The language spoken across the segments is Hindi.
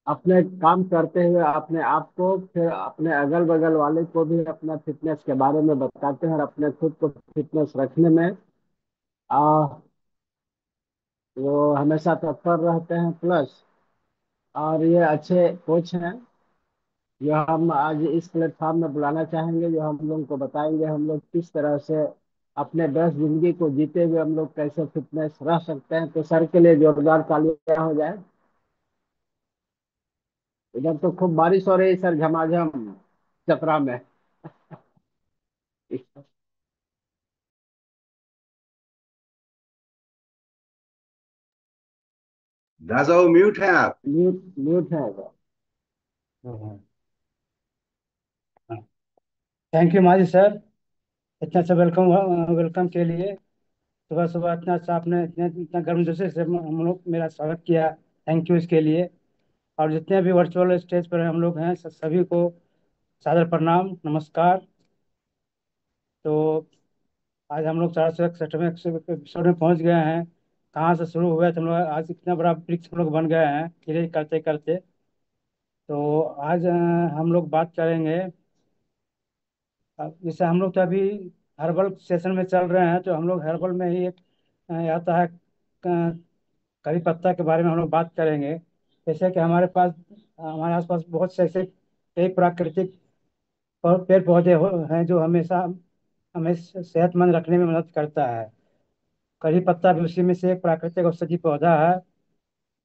अपने काम करते हुए अपने आप को, फिर अपने अगल बगल वाले को भी अपना फिटनेस के बारे में बताते हैं, और अपने खुद को फिटनेस रखने में आ, वो हमेशा तत्पर रहते हैं। प्लस और ये अच्छे कोच हैं जो हम आज इस प्लेटफॉर्म में बुलाना चाहेंगे, जो हम लोग को बताएंगे हम लोग किस तरह से अपने व्यस्त जिंदगी को जीते हुए हम लोग कैसे फिटनेस रह सकते हैं। तो सर के लिए जोरदार तालियां हो जाए। इधर तो खूब बारिश हो रही है सर, झमाझम चतरा में। राजा म्यूट है आप। म्यूट म्यूट है इधर। हाँ। थैंक यू माजी सर, इतना अच्छा वेलकम वेलकम के लिए। सुबह सुबह इतना अच्छा आपने इतना इतना गर्म जोशी से हम लोग मेरा स्वागत किया। थैंक यू इसके लिए। और जितने भी वर्चुअल स्टेज पर हम लोग हैं सभी को सादर प्रणाम, नमस्कार। तो आज हम लोग 467वें एपिसोड में पहुंच गए हैं। कहाँ से शुरू हुआ तो हम लोग आज इतना बड़ा वृक्ष हम लोग बन गए हैं धीरे करते करते। तो आज हम लोग बात करेंगे। जैसे हम लोग तो अभी हर्बल सेशन में चल रहे हैं, तो हम लोग हर्बल में ही एक आता है करी पत्ता के बारे में हम लोग बात करेंगे। जैसे कि हमारे आसपास बहुत से ऐसे कई प्राकृतिक पेड़ पौधे हैं जो हमेशा हमें सेहतमंद रखने में मदद करता है। करी पत्ता भी उसी में से एक प्राकृतिक औषधि पौधा है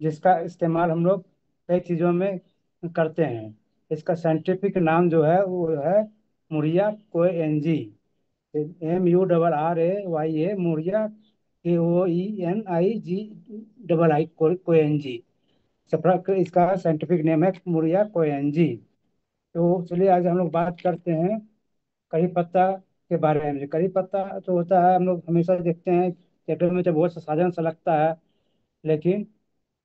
जिसका इस्तेमाल हम लोग कई चीज़ों में करते हैं। इसका साइंटिफिक नाम जो है वो है मुरिया कोएंजी। MURRAYA Muria, KOENIG कोएंजी। इसका साइंटिफिक नेम है मुरिया कोएंजी। तो चलिए आज हम लोग बात करते हैं करी पत्ता के बारे में। करी पत्ता तो होता है, हम लोग हमेशा देखते हैं देखने में तो बहुत सा साधारण सा लगता है, लेकिन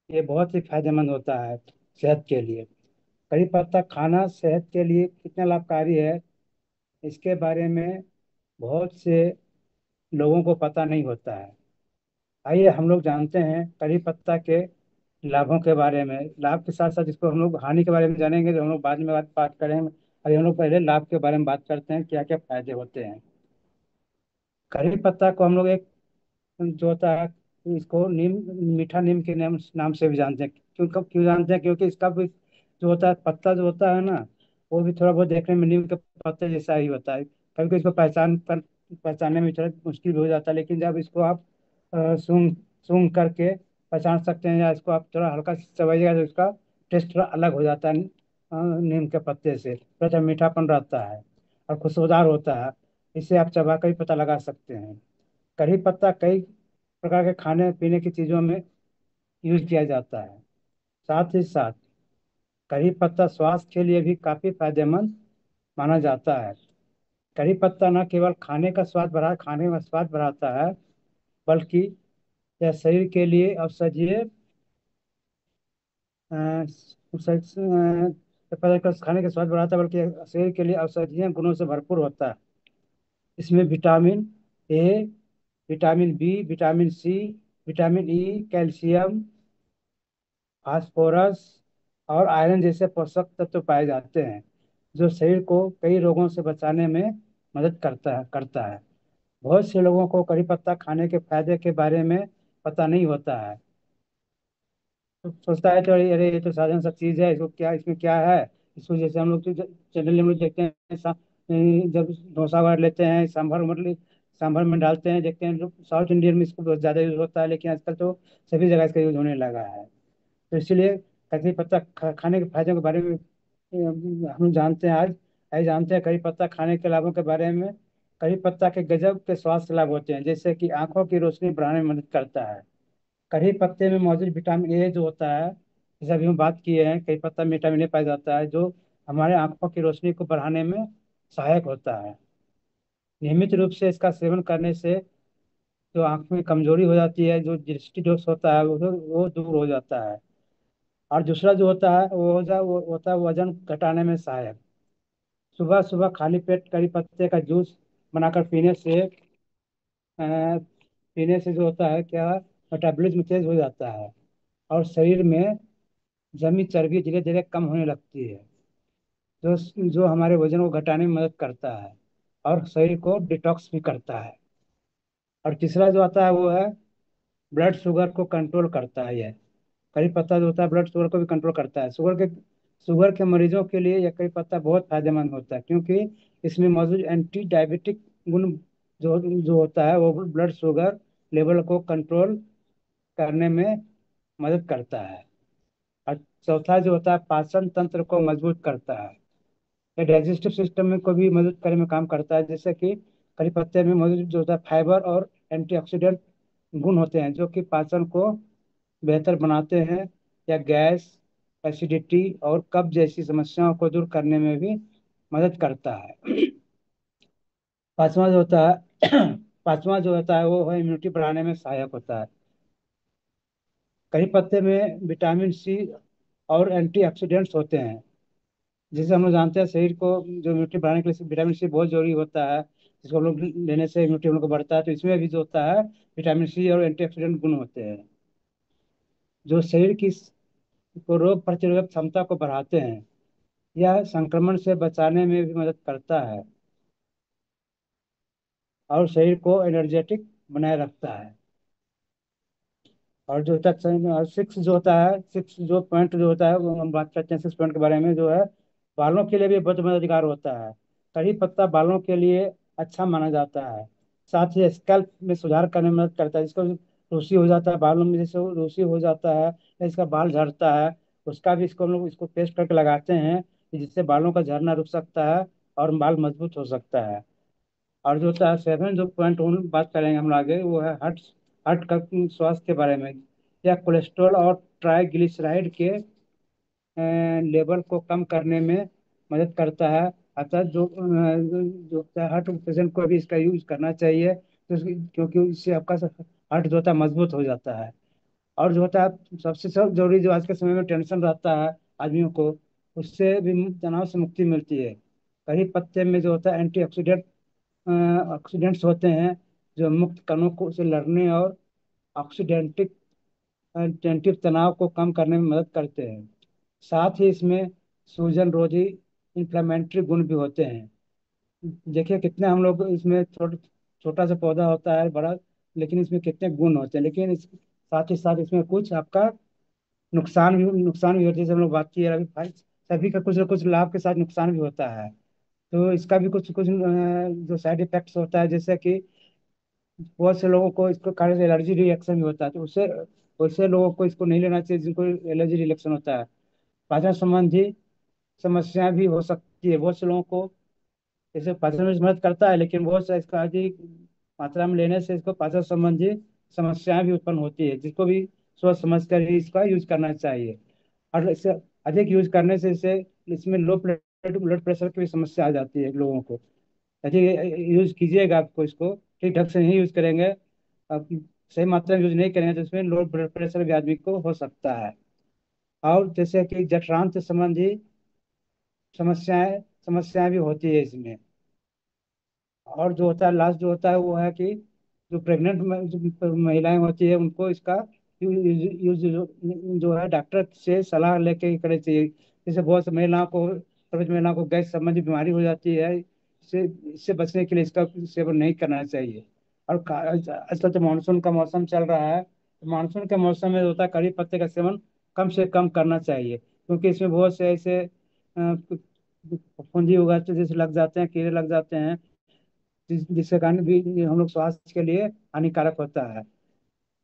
ये बहुत ही फायदेमंद होता है सेहत के लिए। करी पत्ता खाना सेहत के लिए कितना लाभकारी है, इसके बारे में बहुत से लोगों को पता नहीं होता है। आइए हम लोग जानते हैं करी पत्ता के लाभों के बारे में। लाभ के साथ साथ इसको हम लोग हानि के बारे में जानेंगे, जो हम लोग बाद में बात करेंगे। अभी हम लोग पहले लाभ के बारे में बात करते हैं, क्या क्या फायदे होते हैं। करी पत्ता को हम लोग एक जो होता है, इसको नीम, मीठा नीम के नाम नाम से भी जानते हैं। क्यों जानते हैं? क्योंकि इसका भी जो होता है पत्ता जो होता है ना, वो भी थोड़ा बहुत देखने में नीम के पत्ते जैसा ही होता है। कभी कभी इसको पहचानने में थोड़ा मुश्किल भी हो जाता है, लेकिन जब इसको आप सूंघ सूंघ करके पहचान सकते हैं, या इसको आप थोड़ा हल्का सा चबाइएगा तो इसका टेस्ट थोड़ा अलग हो जाता है। नीम के पत्ते से थोड़ा सा मीठापन रहता है और खुशबूदार होता है। इसे आप चबा कर ही पता लगा सकते हैं। करी पत्ता कई प्रकार के खाने पीने की चीज़ों में यूज किया जाता है। साथ ही साथ करी पत्ता स्वास्थ्य के लिए भी काफ़ी फायदेमंद माना जाता है। करी पत्ता न केवल खाने में स्वाद बढ़ाता है, बल्कि यह शरीर के लिए औषधीय खाने का स्वाद बढ़ाता है, बल्कि यह शरीर के लिए औषधीय गुणों से भरपूर होता है। इसमें vitamin A, vitamin B, vitamin C, vitamin E, calcium, phosphorus और आयरन जैसे पोषक तत्व पाए जाते हैं, जो शरीर को कई रोगों से बचाने में मदद करता है। बहुत से लोगों को करी पत्ता खाने के फायदे के बारे में पता नहीं होता है। तो सोचता है तो अरे अरे ये तो साधारण सा चीज़ है, इसको क्या, इसमें क्या है। इसको जैसे हम लोग तो जनरली हम लोग देखते हैं जब डोसा वगैरह लेते हैं, सांभर में डालते हैं, देखते हैं लोग साउथ इंडियन में इसको बहुत ज़्यादा यूज होता है, लेकिन आजकल तो सभी जगह इसका यूज होने लगा है। तो इसलिए करी पत्ता खाने के फायदों के बारे में हम जानते हैं आज जानते हैं करी पत्ता खाने के लाभों के बारे में। करी पत्ता के गजब के स्वास्थ्य लाभ होते हैं, जैसे कि आंखों की रोशनी बढ़ाने में मदद करता है। करी पत्ते में मौजूद विटामिन A जो होता है, जैसे अभी हम बात किए हैं, करी पत्ता में विटामिन A पाया जाता है, जो हमारे आंखों की रोशनी को बढ़ाने में सहायक होता है। नियमित रूप से इसका सेवन करने से जो आंख में कमजोरी हो जाती है, जो दृष्टि दोष होता है, वो दूर हो जाता है। और दूसरा जो होता है वो होता है वजन घटाने में सहायक। सुबह सुबह खाली पेट करी पत्ते का जूस बनाकर अ, पीने से जो होता है क्या, मेटाबॉलिज्म तेज हो जाता है और शरीर में जमी चर्बी धीरे धीरे कम होने लगती है, जो जो हमारे वजन को घटाने में मदद करता है और शरीर को डिटॉक्स भी करता है। और तीसरा जो आता है वो है ब्लड शुगर को कंट्रोल करता है। यह करी पत्ता जो होता है ब्लड शुगर को भी कंट्रोल करता है। शुगर के मरीजों के लिए यह करी पत्ता बहुत फायदेमंद होता है, क्योंकि इसमें मौजूद एंटी डायबिटिक गुण जो जो होता है वो ब्लड शुगर लेवल को कंट्रोल करने में मदद करता है। और चौथा जो होता है पाचन तंत्र को मजबूत करता है। ये डाइजेस्टिव सिस्टम में को भी मदद करने में काम करता है, जैसे कि करी पत्ते में मौजूद जो होता है फाइबर और एंटीऑक्सीडेंट गुण होते हैं, जो कि पाचन को बेहतर बनाते हैं, या गैस, एसिडिटी और कब्ज जैसी समस्याओं को दूर करने में भी मदद करता है। पांचवा जो होता है पांचवा जो होता है वो है इम्यूनिटी बढ़ाने में सहायक होता है। करी पत्ते में विटामिन सी और एंटीऑक्सीडेंट्स होते हैं, जैसे हम लोग जानते हैं शरीर को जो इम्यूनिटी बढ़ाने के लिए विटामिन सी बहुत जरूरी होता है, जिसको हम लोग लेने से इम्यूनिटी हम लोग को बढ़ता है। तो इसमें भी जो होता है विटामिन सी और एंटीऑक्सीडेंट गुण होते हैं, जो शरीर की को रोग प्रतिरोधक क्षमता को बढ़ाते हैं। यह संक्रमण से बचाने में भी मदद करता है और शरीर को एनर्जेटिक बनाए रखता है। और जो होता है सिक्स जो होता है, सिक्स जो पॉइंट जो होता है वो हम बात करते हैं सिक्स पॉइंट के बारे में, जो है बालों के लिए भी बहुत मददगार होता है। कड़ी पत्ता बालों के लिए अच्छा माना जाता है। साथ ही स्कैल्प में सुधार करने में मदद करता है, जिसको रूसी हो जाता है बालों में, जैसे रूसी हो जाता है या इसका बाल झड़ता है, उसका भी इसको हम लोग इसको पेस्ट करके लगाते हैं, जिससे बालों का झड़ना रुक सकता है और बाल मजबूत हो सकता है। और जो होता है सेवन जो पॉइंट वन बात करेंगे हम आगे, वो है हार्ट हार्ट का स्वास्थ्य के बारे में। यह कोलेस्ट्रॉल और ट्राइग्लिसराइड के लेवल को कम करने में मदद करता है। अतः जो होता है हार्ट पेशेंट को भी इसका यूज करना चाहिए, क्योंकि इससे आपका हार्ट जो होता है मजबूत हो जाता है। और जो होता है सबसे सब जरूरी, जो आज के समय में टेंशन रहता है आदमियों को, उससे भी तनाव से मुक्ति मिलती है। करी पत्ते में जो होता है एंटीऑक्सीडेंट ऑक्सीडेंट्स होते हैं, जो मुक्त कणों को से लड़ने और ऑक्सीडेंटिक टेंटिव तनाव को कम करने में मदद करते हैं। साथ ही इसमें सूजन रोधी इंफ्लेमेटरी गुण भी होते हैं। देखिए कितने हम लोग इसमें छोटा सा पौधा होता है बड़ा, लेकिन इसमें कितने गुण होते हैं, लेकिन साथ ही साथ इसमें कुछ आपका नुकसान भी होते हैं, जैसे हम लोग बात किए अभी भाई, सभी का कुछ ना कुछ लाभ के साथ नुकसान भी होता है। तो इसका भी कुछ कुछ जो साइड इफेक्ट्स होता है, जैसे कि बहुत से लोगों को इसको खाने से एलर्जी रिएक्शन भी होता है, तो उससे उससे लोगों को इसको नहीं लेना चाहिए जिनको एलर्जी रिएक्शन होता है। पाचन संबंधी समस्याएं भी हो सकती है बहुत से लोगों को। जैसे पाचन में मदद करता है, लेकिन बहुत से इसका अधिक मात्रा में लेने से इसको पाचन संबंधी समस्याएं भी उत्पन्न होती है, जिसको भी सोच समझ कर ही इसका यूज करना चाहिए। और इसे अधिक यूज करने से इससे इसमें लो ब्लड ब्लड प्रेशर की भी समस्या आ जाती है लोगों को। यदि यूज कीजिएगा आपको इसको ठीक ढंग से नहीं यूज करेंगे, आप सही मात्रा में यूज नहीं करेंगे, तो इसमें लो ब्लड प्रेशर भी आदमी को हो सकता है। और जैसे कि जठरांत संबंधी समस्याएं समस्याएं भी होती है इसमें। और जो होता है लास्ट जो होता है वो है कि जो प्रेग्नेंट महिलाएं होती है उनको इसका यूज जो है डॉक्टर से सलाह लेके ही करनी चाहिए। जैसे बहुत से महिलाओं को गर्भवती महिलाओं को गैस संबंधी बीमारी हो जाती है, इससे इससे बचने के लिए इसका सेवन नहीं करना चाहिए। और आजकल तो मानसून का मौसम चल रहा है, तो मानसून के मौसम में होता है कड़ी पत्ते का सेवन कम से कम करना चाहिए, क्योंकि इसमें बहुत से ऐसे फुंदी उगाते जैसे लग जाते हैं, कीड़े लग जाते हैं, जिसके कारण भी ये हम लोग स्वास्थ्य के लिए हानिकारक होता है।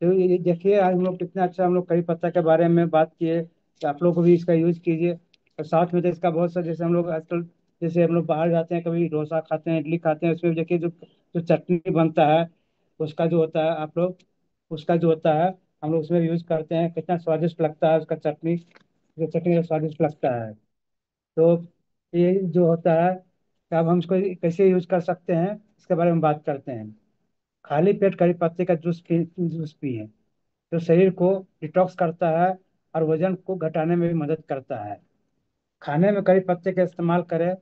तो ये देखिए आज हम लोग कितना अच्छा हम लोग करी पत्ता के बारे में बात किए, तो आप लोग को भी इसका यूज कीजिए। और साथ में तो इसका बहुत सा, जैसे हम लोग आजकल जैसे हम लोग बाहर जाते हैं कभी डोसा खाते हैं, इडली खाते हैं, उसमें भी देखिए जो जो चटनी बनता है उसका जो होता है आप लोग उसका जो होता है हम लोग उसमें यूज करते हैं, कितना स्वादिष्ट लगता है उसका चटनी, जो चटनी का स्वादिष्ट लगता है। तो ये जो होता है कि अब हम इसको कैसे यूज कर सकते हैं इसके बारे में बात करते हैं। खाली पेट करी पत्ते का जूस पिए, जो शरीर को डिटॉक्स करता है और वजन को घटाने में भी मदद करता है। खाने में करी पत्ते का इस्तेमाल करें,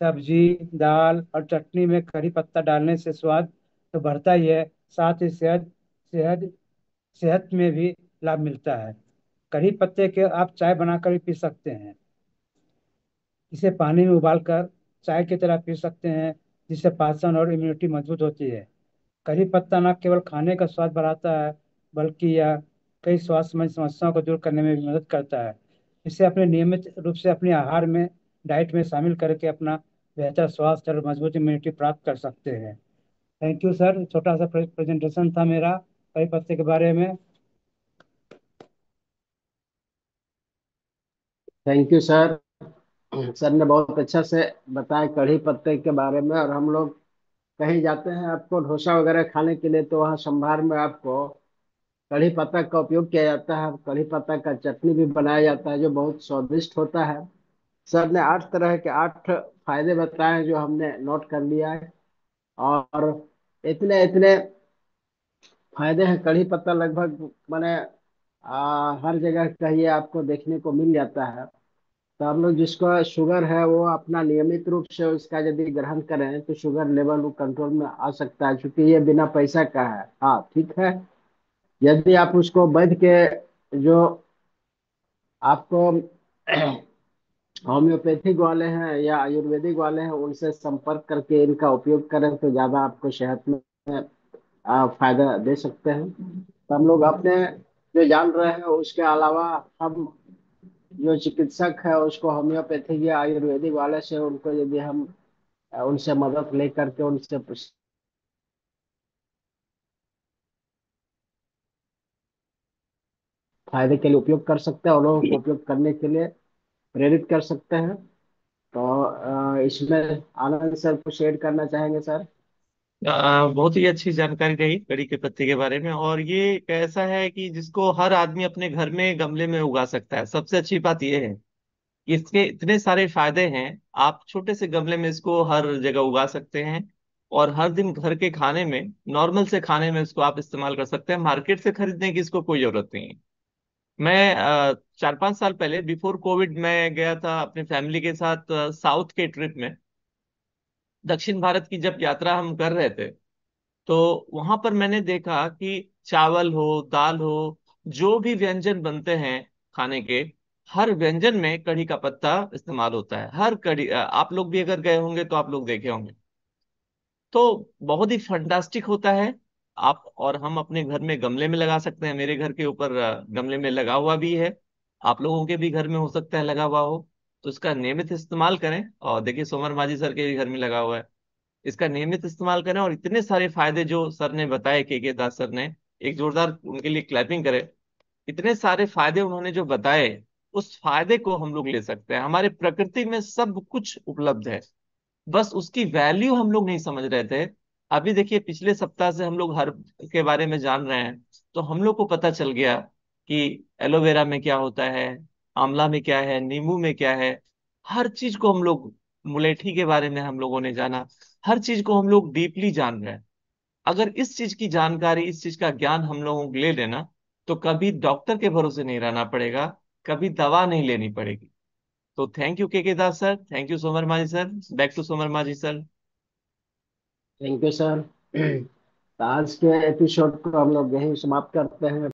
सब्जी, दाल और चटनी में करी पत्ता डालने से स्वाद तो बढ़ता ही है, साथ ही सेहत सेहत सेहत में भी लाभ मिलता है। करी पत्ते के आप चाय बनाकर भी पी सकते हैं। इसे पानी में उबालकर चाय की तरह पी सकते हैं, जिससे पाचन और इम्यूनिटी मजबूत होती है। करी पत्ता न केवल खाने का स्वाद बढ़ाता है, बल्कि यह कई स्वास्थ्य संबंधी समस्याओं को दूर करने में भी मदद करता है। इसे अपने नियमित रूप से अपने आहार में, डाइट में शामिल करके अपना बेहतर स्वास्थ्य और मजबूत इम्यूनिटी प्राप्त कर सकते हैं। थैंक यू सर, छोटा सा प्रेजेंटेशन था मेरा करी पत्ते के बारे में। Thank you sir. सर ने बहुत अच्छा से बताया कढ़ी पत्ते के बारे में। और हम लोग कहीं जाते हैं आपको डोसा वगैरह खाने के लिए, तो वहाँ संभार में आपको कढ़ी पत्ता का उपयोग किया जाता है। कढ़ी पत्ता का चटनी भी बनाया जाता है जो बहुत स्वादिष्ट होता है। सर ने 8 तरह के 8 फायदे बताए हैं जो हमने नोट कर लिया है। और इतने इतने फायदे हैं कढ़ी पत्ता, लगभग मैंने हर जगह कहिए आपको देखने को मिल जाता है। तो हम लोग जिसको शुगर है वो अपना नियमित रूप से उसका यदि ग्रहण करें तो शुगर लेवल वो कंट्रोल में आ सकता है, क्योंकि ये बिना पैसा का है। हाँ ठीक है। यदि आप उसको वैद्य के जो आपको होम्योपैथिक वाले हैं या आयुर्वेदिक वाले हैं उनसे संपर्क करके इनका उपयोग करें तो ज्यादा आपको सेहत में फायदा दे सकते हैं। तो हम लोग अपने जो जान रहे हैं उसके अलावा हम जो चिकित्सक है उसको होम्योपैथिक या आयुर्वेदिक वाले से उनको यदि हम उनसे मदद ले करके उनसे फायदे के लिए उपयोग कर सकते हैं और लोगों को उपयोग करने के लिए प्रेरित कर सकते हैं। तो इसमें आनंद सर कुछ ऐड करना चाहेंगे सर? बहुत ही अच्छी जानकारी रही कड़ी के पत्ते के बारे में। और ये एक ऐसा है कि जिसको हर आदमी अपने घर में गमले में उगा सकता है। सबसे अच्छी बात ये है कि इसके इतने सारे फायदे हैं। आप छोटे से गमले में इसको हर जगह उगा सकते हैं और हर दिन घर के खाने में, नॉर्मल से खाने में इसको आप इस्तेमाल कर सकते हैं। मार्केट से खरीदने की इसको कोई जरूरत नहीं है। मैं 4-5 साल पहले, बिफोर कोविड, मैं गया था अपनी फैमिली के साथ साउथ के ट्रिप में। दक्षिण भारत की जब यात्रा हम कर रहे थे, तो वहां पर मैंने देखा कि चावल हो, दाल हो, जो भी व्यंजन बनते हैं खाने के, हर व्यंजन में कढ़ी का पत्ता इस्तेमाल होता है। हर कढ़ी, आप लोग भी अगर गए होंगे तो आप लोग देखे होंगे। तो बहुत ही फंटास्टिक होता है। आप और हम अपने घर में गमले में लगा सकते हैं। मेरे घर के ऊपर गमले में लगा हुआ भी है। आप लोगों के भी घर में हो सकता है लगा हुआ हो। तो इसका नियमित इस्तेमाल करें। और देखिए, सोमर मांझी सर के भी घर में लगा हुआ है। इसका नियमित इस्तेमाल करें और इतने सारे फायदे जो सर ने बताए, के दास सर ने, एक जोरदार उनके लिए क्लैपिंग करें। इतने सारे फायदे उन्होंने जो बताए, उस फायदे को हम लोग ले सकते हैं। हमारे प्रकृति में सब कुछ उपलब्ध है, बस उसकी वैल्यू हम लोग नहीं समझ रहे थे। अभी देखिए, पिछले सप्ताह से हम लोग हर के बारे में जान रहे हैं, तो हम लोग को पता चल गया कि एलोवेरा में क्या होता है, आंवला में क्या है, नींबू में क्या है। हर चीज को हम लोग, मुलेठी के बारे में हम लोगों ने जाना। हर चीज को हम लोग डीपली जान रहे हैं। अगर इस चीज की जानकारी, इस चीज का ज्ञान हम लोगों को ले लेना, तो कभी डॉक्टर के भरोसे नहीं रहना पड़ेगा, कभी दवा नहीं लेनी पड़ेगी। तो thank you K Das sir, thank you Somar Manjhi sir. Back to Somar Manjhi sir. Thank you sir. तो आज के एपिसोड को हम लोग यहीं समाप्त करते हैं।